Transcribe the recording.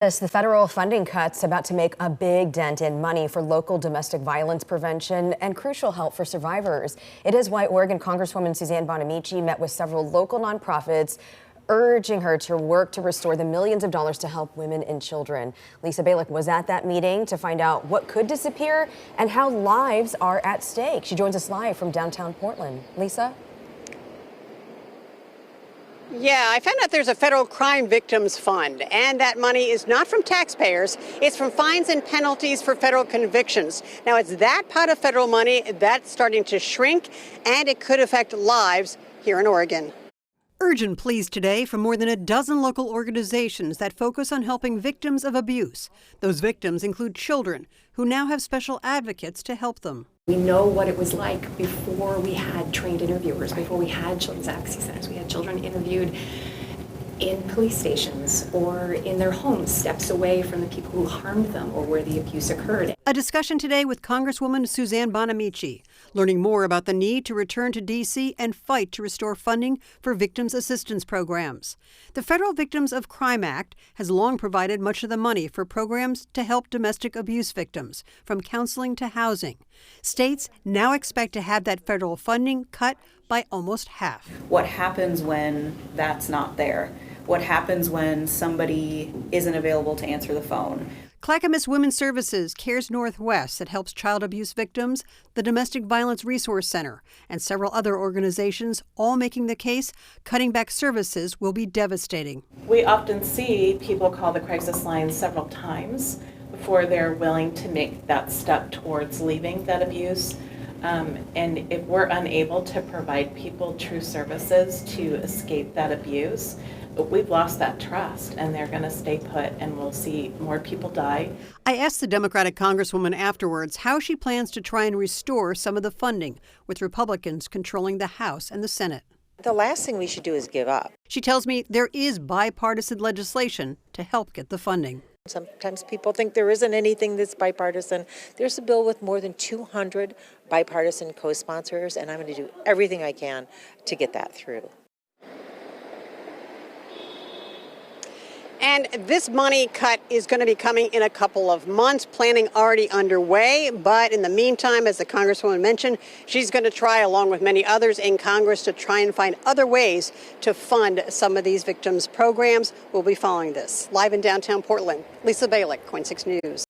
The federal funding cuts about to make a big dent in money for local domestic violence prevention and crucial help for survivors. It is why Oregon Congresswoman Suzanne Bonamici met with several local nonprofits, urging her to work to restore the millions of dollars to help women and children. Lisa Balick was at that meeting to find out what could disappear and how lives are at stake. She joins us live from downtown Portland. Lisa? Yeah, I found out there's a federal crime victims fund, and that money is not from taxpayers. It's from fines and penalties for federal convictions. Now, it's that pot of federal money that's starting to shrink, and it could affect lives here in Oregon. Urgent pleas today from more than a dozen local organizations that focus on helping victims of abuse. Those victims include children who now have special advocates to help them. We know what it was like before we had trained interviewers, before we had children's advocacy centers. We had children interviewed in police stations or in their homes, steps away from the people who harmed them or where the abuse occurred. A discussion today with Congresswoman Suzanne Bonamici, learning more about the need to return to D.C. and fight to restore funding for victims' assistance programs. The Federal Victims of Crime Act has long provided much of the money for programs to help domestic abuse victims, from counseling to housing. States now expect to have that federal funding cut by almost half. What happens when that's not there? What happens when somebody isn't available to answer the phone? Clackamas Women's Services cares Northwest that helps child abuse victims, the Domestic Violence Resource Center, and several other organizations, all making the case cutting back services will be devastating. We often see people call the crisis line several times before they're willing to make that step towards leaving that abuse. And if we're unable to provide people true services to escape that abuse, we've lost that trust, and they're going to stay put, and we'll see more people die. I asked the Democratic Congresswoman afterwards how she plans to try and restore some of the funding, with Republicans controlling the House and the Senate. The last thing we should do is give up. She tells me there is bipartisan legislation to help get the funding. Sometimes people think there isn't anything that's bipartisan. There's a bill with more than 200 bipartisan co-sponsors, and I'm going to do everything I can to get that through. And this money cut is going to be coming in a couple of months, planning already underway. But in the meantime, as the Congresswoman mentioned, she's going to try, along with many others in Congress, to try and find other ways to fund some of these victims' programs. We'll be following this. Live in downtown Portland, Lisa Balick, KOIN 6 News.